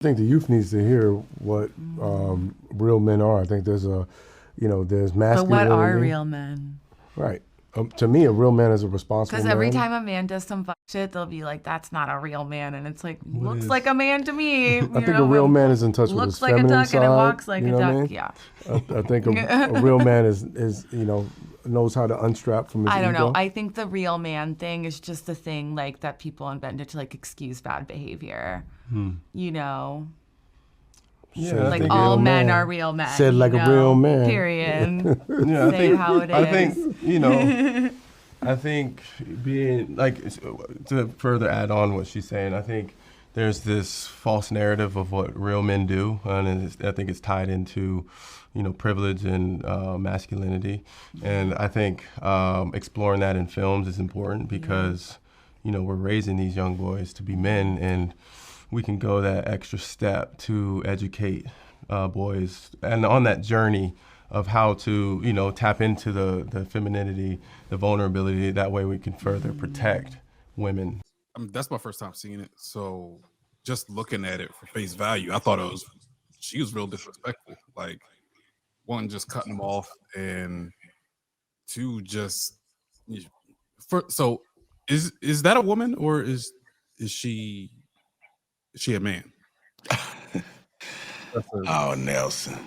I think the youth needs to hear what real men are. I think there's there's But what are masculinity. real men? Right. To me, a real man is a responsible Because every man. time a man does some fuck shit, they'll be like, "That's not a real man," and it's like, What looks like is? a man to me. I think a real man is in touch with his Looks like a feminine duck and it side. walks like You a know what I duck. mean? Yeah. I think a real man is knows how to unstrap from his I don't know. ego. I think the real man thing is just a thing like that people invented to like excuse bad behavior. You know, Yeah, I like think all men are real men. Said like a real man. Period. yeah, I Say think it how it I is. think I think being like to further add on what she's saying, I think there's this false narrative of what real men do, and I think it's tied into privilege and masculinity, and I think exploring that in films is important because we're raising these young boys to be men, and we can go that extra step to educate boys, and on that journey of how to tap into the femininity, the vulnerability. That way we can further protect women. That's my first time seeing it, so just looking at it for face value, I thought she was real disrespectful. Like, one, just cutting them off, and two, just so is that a woman or is she a man? Oh, Nelson,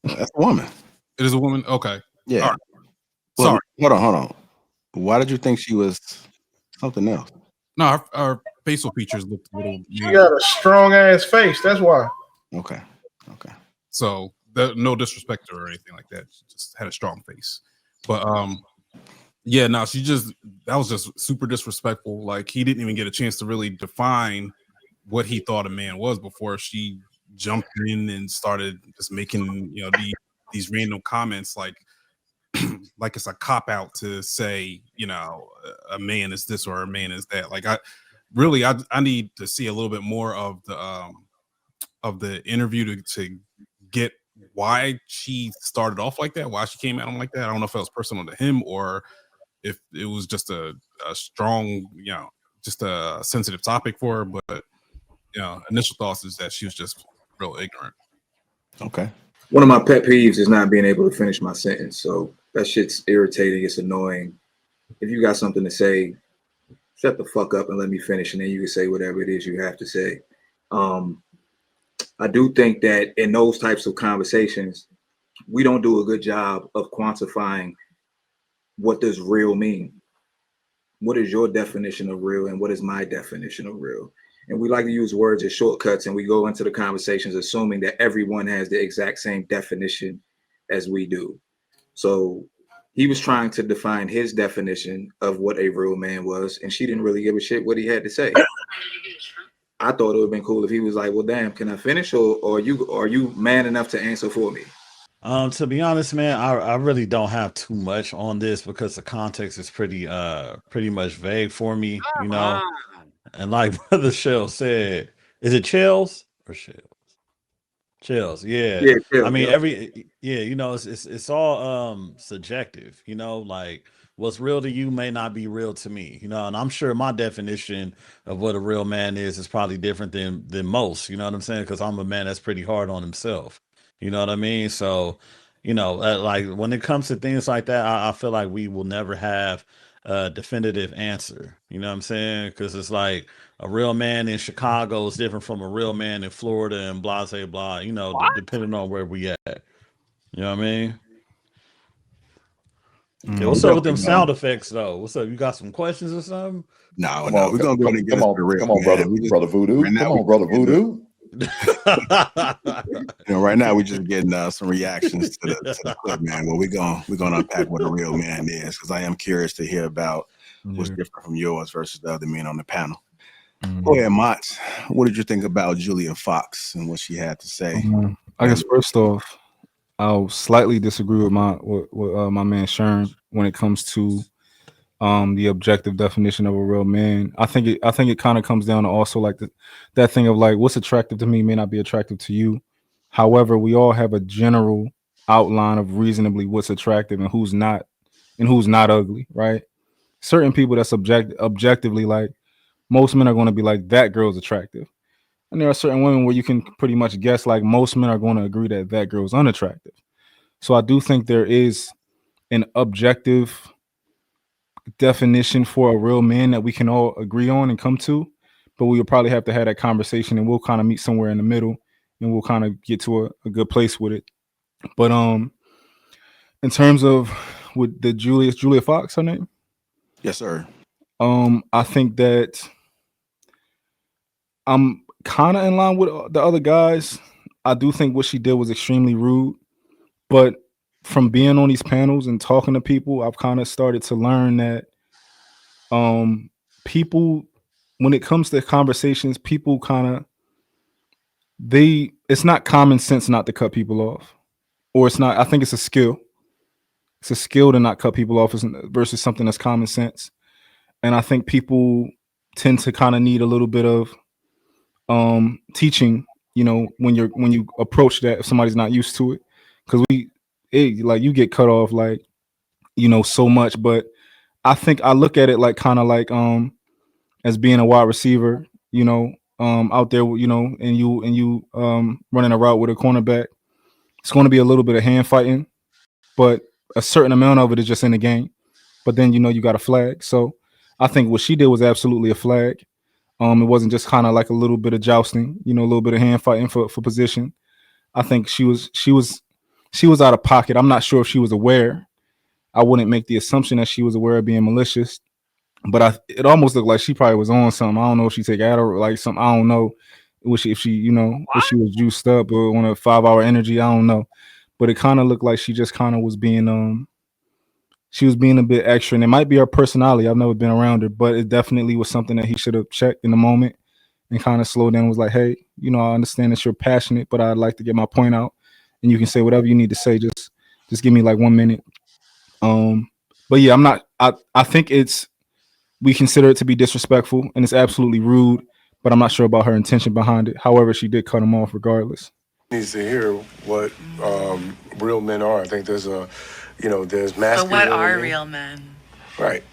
that's a woman. It is a woman. Okay. Yeah. All right. Well, Sorry. Hold on. Why did you think she was something else? No, our facial features looked a little. She got a strong ass face. That's why. Okay. So no disrespect to her or anything like that. She just had a strong face. But yeah, no, that was just super disrespectful. Like, he didn't even get a chance to really define what he thought a man was before she jumped in and started just making these random comments like like it's a cop out to say a man is this or a man is that. Like, I need to see a little bit more of the interview to get why she started off like that, why she came at him like that. I don't know if it was personal to him or if it was just a strong, just a sensitive topic for her. But initial thoughts is that she was just real ignorant. Okay. One of my pet peeves is not being able to finish my sentence. So that shit's irritating. It's annoying. If you got something to say, shut the fuck up and let me finish, and then you can say whatever it is you have to say. I do think that in those types of conversations, we don't do a good job of quantifying what does real mean. What is your definition of real and what is my definition of real? And we like to use words as shortcuts, and we go into the conversations assuming that everyone has the exact same definition as we do. So he was trying to define his definition of what a real man was, and she didn't really give a shit what he had to say. I thought it would have been cool if he was like, well, damn, can I finish? Or are you man enough to answer for me? To be honest, man, I really don't have too much on this because the context is pretty much vague for me, And like Brother Shell said, is it Chels or Shells? Chels, yeah. I mean, it's all subjective, like what's real to you may not be real to me, and I'm sure my definition of what a real man is probably different than most, you know what I'm saying? Because I'm a man that's pretty hard on himself. You know what I mean? So, like when it comes to things like that, I feel like we will never have a definitive answer. You know what I'm saying? Because it's like a real man in Chicago is different from a real man in Florida and blah, blah, blah, depending on where we at. You know what I mean? Yeah, what's up with them sound effects, though? What's up? You got some questions or something? No, we're going to go ahead and get into the real. Come on, brother Voodoo. Come on, brother Voodoo. Right now we're just getting some reactions to the clip, man. Well, we're gonna unpack what a real man is, because I am curious to hear about what's different from yours versus the other men on the panel. Go ahead, Mott. What did you think about Julia Fox and what she had to say? I guess first off, I'll slightly disagree with my man Sherm when it comes to the objective definition of a real man. I think it kind of comes down to also like that thing of like what's attractive to me may not be attractive to you. However, we all have a general outline of reasonably what's attractive and who's not ugly, right? Certain people that's objectively, like most men are going to be like, that girl's attractive. And there are certain women where you can pretty much guess, like most men are going to agree that that girl is unattractive. So I do think there is an objective definition for a real man that we can all agree on and come to, but we will probably have to have that conversation, and we'll kind of meet somewhere in the middle, and we'll kind of get to a good place with it. But in terms of with the Julia Fox, her name? Yes, sir. I think that I'm kind of in line with the other guys. I do think what she did was extremely rude, but from being on these panels and talking to people, I've kind of started to learn that people, when it comes to conversations, people kind of it's not common sense not to cut people off, or it's not. I think it's a skill. It's a skill to not cut people off versus something that's common sense. And I think people tend to kind of need a little bit of teaching, when you approach that, if somebody's not used to it, because like you get cut off like, so much. But I think I look at it like kind of like as being a wide receiver, out there, and you running a route with a cornerback. It's going to be a little bit of hand fighting, but a certain amount of it is just in the game. But then you got a flag. So I think what she did was absolutely a flag. It wasn't just kind of like a little bit of jousting, a little bit of hand fighting for position. I think she was out of pocket. I'm not sure if she was aware. I wouldn't make the assumption that she was aware of being malicious, but it almost looked like she probably was on something. I don't know if she take Adderall, like something. I don't know if she if she was juiced up or on a 5-hour energy. I don't know, but it kind of looked like she just kind of was being she was being a bit extra, and it might be her personality. I've never been around her, but it definitely was something that he should have checked in the moment and kind of slowed down and was like, hey, I understand that you're passionate, but I'd like to get my point out, and you can say whatever you need to say. Just give me like 1 minute. But yeah, I think we consider it to be disrespectful, and it's absolutely rude, but I'm not sure about her intention behind it. However, she did cut him off regardless. Needs to hear what real men are. I think there's there's masculinity. But what are real men? Right.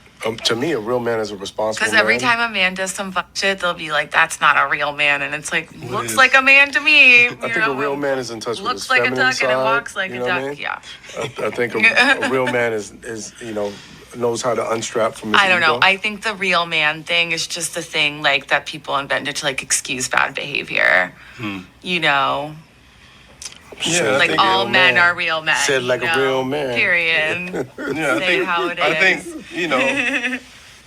To me, a real man is a responsible man. Because every time a man does some fuck shit, they'll be like, that's not a real man. And it's like, looks like a man to me. I think a real man is in touch with his looks like a feminine duck side, and it walks like a duck. I mean? Yeah. I think a real man is knows how to unstrap from his I don't know. ego. I think the real man thing is just a thing like that people invented to like excuse bad behavior. Yeah, like all men are real men. Said like a real man. Period. Yeah, Say how it is.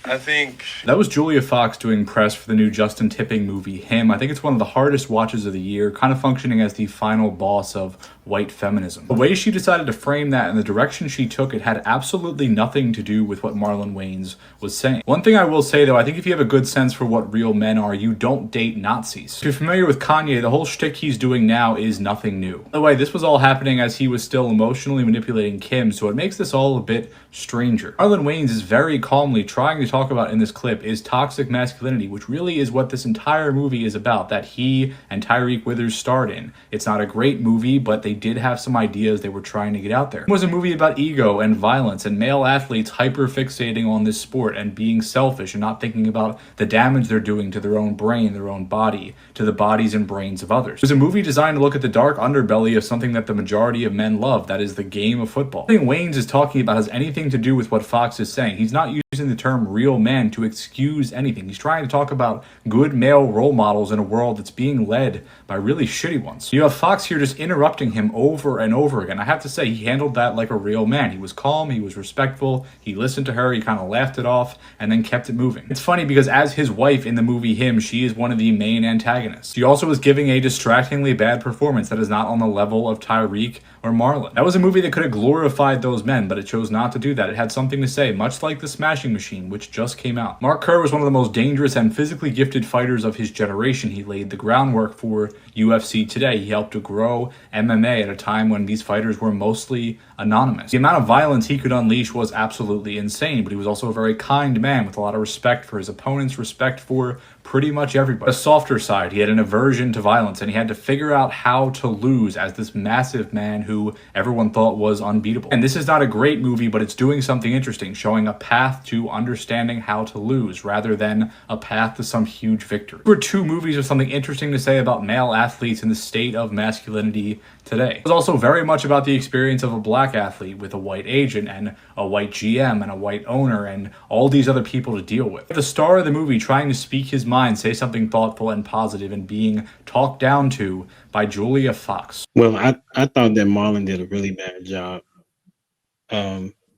I think that was Julia Fox doing press for the new Justin Tipping movie, Him. I think it's one of the hardest watches of the year, kind of functioning as the final boss of white feminism. The way she decided to frame that and the direction she took it had absolutely nothing to do with what Marlon Wayans was saying. One thing I will say though, I think if you have a good sense for what real men are, you don't date Nazis. If you're familiar with Kanye, the whole shtick he's doing now is nothing new. By the way, this was all happening as he was still emotionally manipulating Kim, so it makes this all a bit stranger. Marlon Wayans is very calmly trying to talk about in this clip is toxic masculinity, which really is what this entire movie is about, that he and Tyreek Withers starred in. It's not a great movie, but they did have some ideas they were trying to get out there. It was a movie about ego and violence and male athletes hyper fixating on this sport and being selfish and not thinking about the damage they're doing to their own brain, their own body, to the bodies and brains of others. It was a movie designed to look at the dark underbelly of something that the majority of men love, that is the game of football. Nothing Wayans is talking about has anything to do with what Fox is saying. He's not using the term real men to excuse anything. He's trying to talk about good male role models in a world that's being led by really shitty ones. You have Fox here just interrupting him over and over again. I have to say, he handled that like a real man. He was calm, he was respectful, he listened to her, he kind of laughed it off, and then kept it moving. It's funny because as his wife in the movie Him, she is one of the main antagonists. She also was giving a distractingly bad performance that is not on the level of Tyreek or Marlon. That was a movie that could have glorified those men, but it chose not to do that. It had something to say, much like The Smashing Machine, which just came out. Mark Kerr was one of the most dangerous and physically gifted fighters of his generation. He laid the groundwork for UFC today. He helped to grow MMA at a time when these fighters were mostly anonymous. The amount of violence he could unleash was absolutely insane, but he was also a very kind man with a lot of respect for his opponents, respect for pretty much everybody. A softer side, he had an aversion to violence, and he had to figure out how to lose as this massive man who everyone thought was unbeatable. And this is not a great movie, but it's doing something interesting, showing a path to understanding how to lose rather than a path to some huge victory. There were two movies with something interesting to say about male athletes and the state of masculinity today. It was also very much about the experience of a black athlete with a white agent and a white GM and a white owner and all these other people to deal with. The star of the movie trying to speak his mind, say something thoughtful and positive, and being talked down to by Julia Fox. Well, I thought that Marlon did a really bad job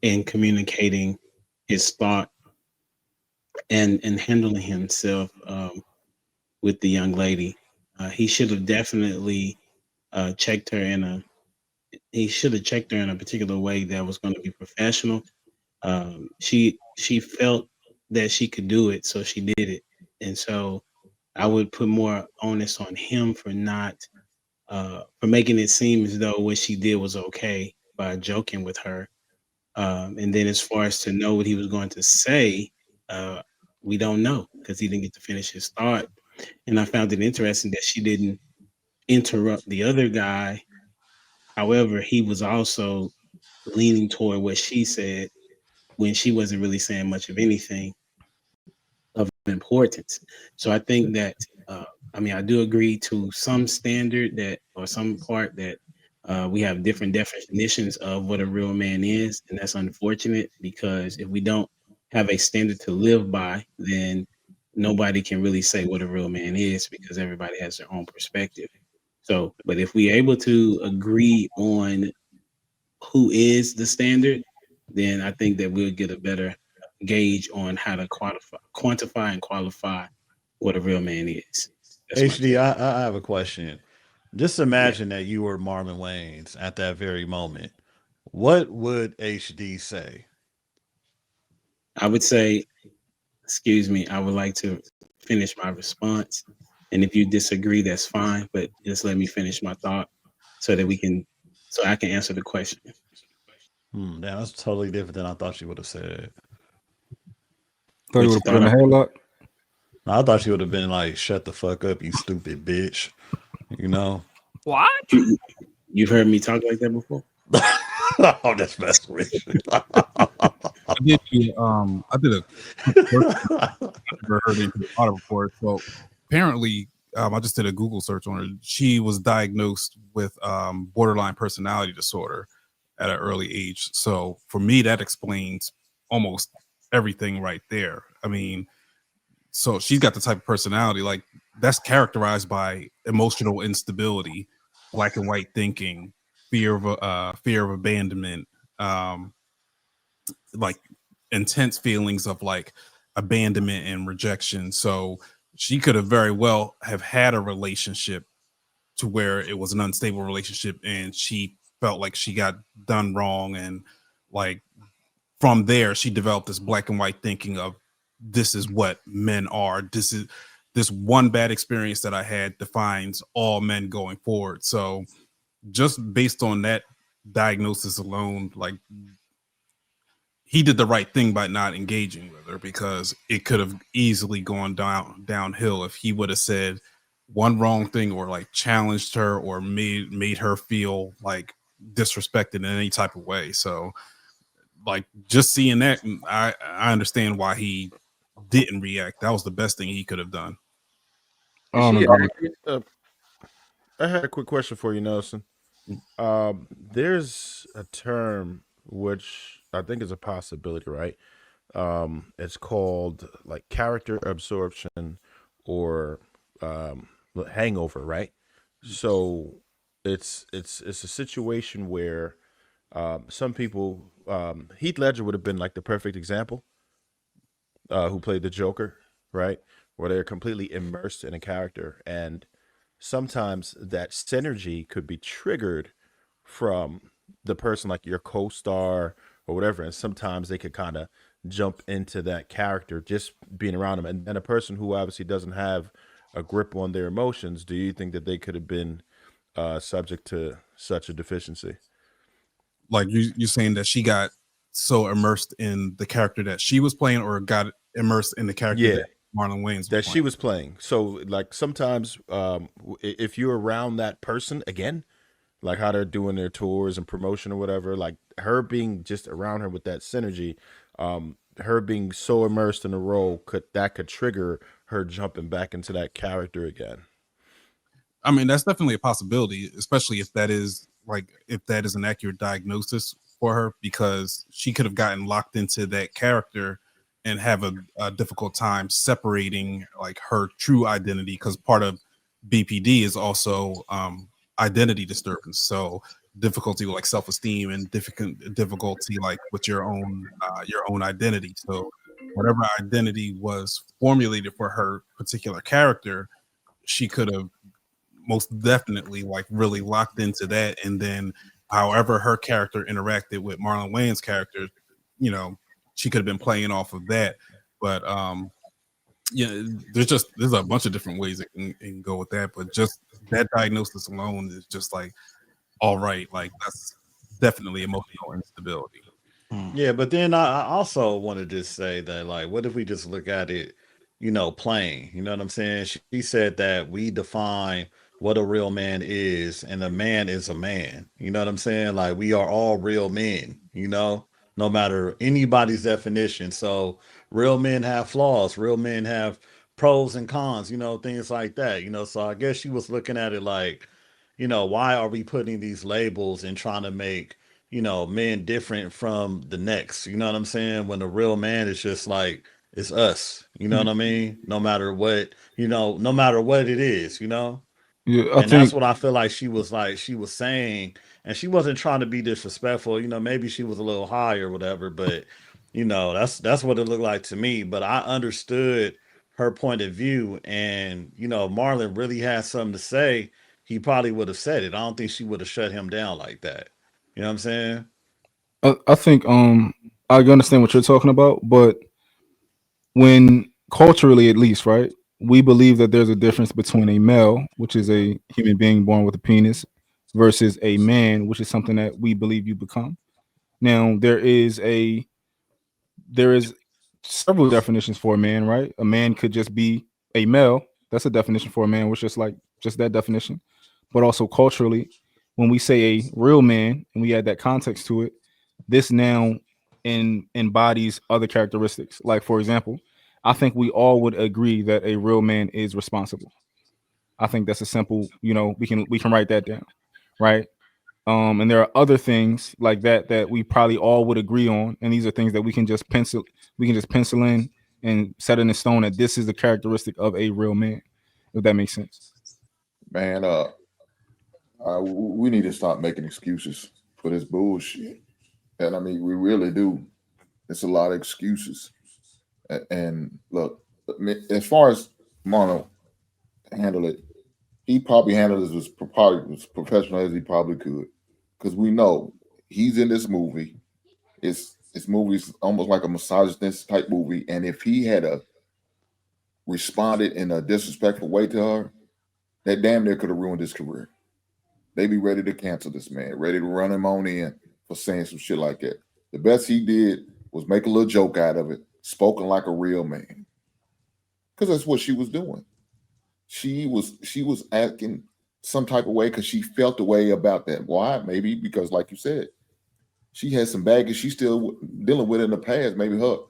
in communicating his thought and handling himself with the young lady. He should have definitely checked her in a particular way that was going to be professional. She felt that she could do it, so she did it. And so I would put more onus on him for not for making it seem as though what she did was okay by joking with her. And then as far as to know what he was going to say, we don't know because he didn't get to finish his thought. And I found it interesting that she didn't interrupt the other guy. However, he was also leaning toward what she said when she wasn't really saying much of anything of importance. So I think that, I do agree to some standard that, or some part that we have different definitions of what a real man is. And that's unfortunate because if we don't have a standard to live by, then nobody can really say what a real man is because everybody has their own perspective. So, but if we're able to agree on who is the standard, then I think that we'll get a better gauge on how to quantify and qualify what a real man is. That's HD, I have a question. Just imagine that you were Marlon Wayans at that very moment. What would HD say? I would say, excuse me, I would like to finish my response. And if you disagree, that's fine, but just let me finish my thought so that I can answer the question. That's totally different than I thought she would have said. Thought you would have put in a headlock. No, I thought she would have been like, "Shut the fuck up, you stupid bitch." You know what? You've heard me talk like that before? Oh, that's messing with you. I did a never heard any audit report. So apparently, I just did a Google search on her. She was diagnosed with borderline personality disorder at an early age. So for me, that explains almost everything right there. I mean, so she's got the type of personality like that's characterized by emotional instability, black and white thinking, fear of abandonment, like intense feelings of like abandonment and rejection. So she could have very well have had a relationship to where it was an unstable relationship and she felt like she got done wrong. And like from there, she developed this black and white thinking of this is what men are. This one bad experience that I had defines all men going forward. So just based on that diagnosis alone, like he did the right thing by not engaging with her because it could have easily gone downhill if he would have said one wrong thing or like challenged her or made her feel like disrespected in any type of way. So like just seeing that, I understand why he didn't react. That was the best thing he could have done. I had a quick question for you, Nelson. There's a term which I think is a possibility, right? It's called like character absorption or hangover, right? So it's a situation where some people, Heath Ledger would have been like the perfect example, who played the Joker, right? Where they're completely immersed in a character, and sometimes that synergy could be triggered from the person, like your co-star or whatever, and sometimes they could kind of jump into that character just being around them. And a person who obviously doesn't have a grip on their emotions, do you think that they could have been subject to such a deficiency? Like you're saying that she got so immersed in the character that she was playing, or got immersed in the character that Marlon Wayans that she was playing. So like sometimes if you're around that person again, like how they're doing their tours and promotion or whatever, like her being just around her with that synergy, her being so immersed in the role could trigger her jumping back into that character again. I mean, that's definitely a possibility, especially if that is an accurate diagnosis for her, because she could have gotten locked into that character and have a difficult time separating like her true identity, because part of BPD is also identity disturbance. So difficulty with like self-esteem and difficulty like with your own identity. So whatever identity was formulated for her particular character, she could have most definitely like really locked into that. And then however her character interacted with Marlon Wayans' character, you know, she could have been playing off of that. But yeah, there's a bunch of different ways it can go with that. But just that diagnosis alone is just like, all right, like that's definitely emotional instability. Yeah, but then I also want to just say that, like, what if we just look at it, plain? You know what I'm saying? She said that we define what a real man is, and a man is a man. You know what I'm saying? Like, we are all real men, no matter anybody's definition. So, real men have flaws, real men have pros and cons, things like that. So I guess she was looking at it like, why are we putting these labels and trying to make men different from the next? You know what I'm saying? When the real man is just like, it's us. You know what I mean? No matter what, no matter what it is, Yeah, I And that's think what I feel like she was saying. And she wasn't trying to be disrespectful. Maybe she was a little high or whatever, but that's what it looked like to me. But I understood her point of view. And, Marlon really had something to say, he probably would have said it. I don't think she would have shut him down like that. You know what I'm saying? I think I understand what you're talking about, but when culturally at least, right, we believe that there's a difference between a male, which is a human being born with a penis, versus a man, which is something that we believe you become. Now there is several definitions for a man, right? A man could just be a male. That's a definition for a man, which is like just that definition. But also culturally, when we say a real man and we add that context to it, this now embodies other characteristics. Like, for example, I think we all would agree that a real man is responsible. I think that's a simple, we can write that down, right? And there are other things like that we probably all would agree on, and these are things that we can just pencil in and set in stone that this is the characteristic of a real man, if that makes sense. Man, we need to stop making excuses for this bullshit. And I mean, we really do. It's a lot of excuses. And look, as far as Mono handled it, he probably handled it as professional as he probably could. Because we know he's in this movie. This movie's almost like a misogynist type movie. And if he had responded in a disrespectful way to her, that damn near could have ruined his career. They be ready to cancel this man, ready to run him on in for saying some shit like that. The best he did was make a little joke out of it, spoken like a real man. Because that's what she was doing. She was acting some type of way because she felt the way about that. Why? Maybe because, like you said, she had some baggage she's still dealing with in the past. Maybe her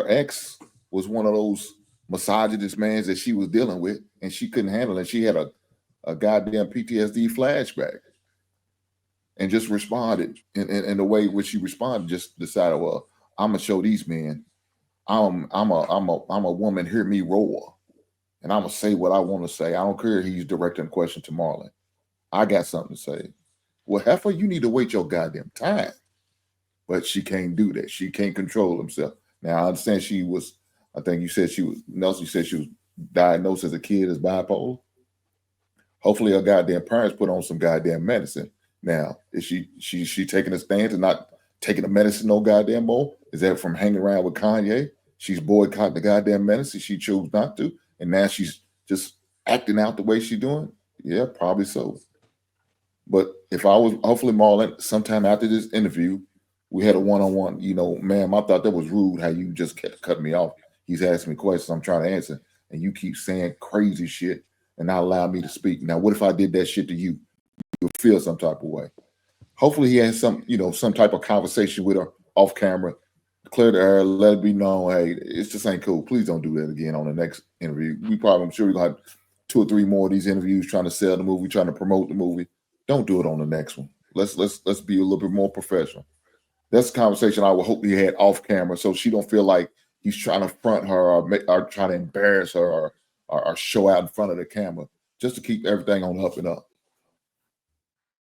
ex was one of those misogynist men that she was dealing with, and she couldn't handle it. She had a goddamn PTSD flashback, and just responded in the way which she responded. Just decided, well, I'm gonna show these men I'm a woman. Hear me roar, and I'm gonna say what I want to say. I don't care if he's directing a question to Marlon. I got something to say. Well, heifer, you need to wait your goddamn time. But she can't do that. She can't control herself. Now I understand she was. I think you said she was. Nelson, you said she was diagnosed as a kid as bipolar. Hopefully, her goddamn parents put on some goddamn medicine. Now, is she taking a stance and not taking the medicine no goddamn more? Is that from hanging around with Kanye? She's boycotting the goddamn medicine. She chose not to, and now she's just acting out the way she's doing. Yeah, probably so. But if I was, hopefully, Marlon, sometime after this interview, we had a one-on-one. You know, ma'am, I thought that was rude how you just kept cutting me off. He's asking me questions I'm trying to answer, and you keep saying crazy shit and not allow me to speak. Now, what if I did that shit to you? You'll feel some type of way. Hopefully he has some type of conversation with her off camera, clear the air, let it be known, hey, it just ain't cool. Please don't do that again on the next interview. I'm sure we're gonna have 2 or 3 more of these interviews trying to sell the movie, trying to promote the movie. Don't do it on the next one. Let's be a little bit more professional. That's a conversation I would hope he had off camera, so she don't feel like he's trying to front her or trying to embarrass her or show out in front of the camera, just to keep everything on the up and up.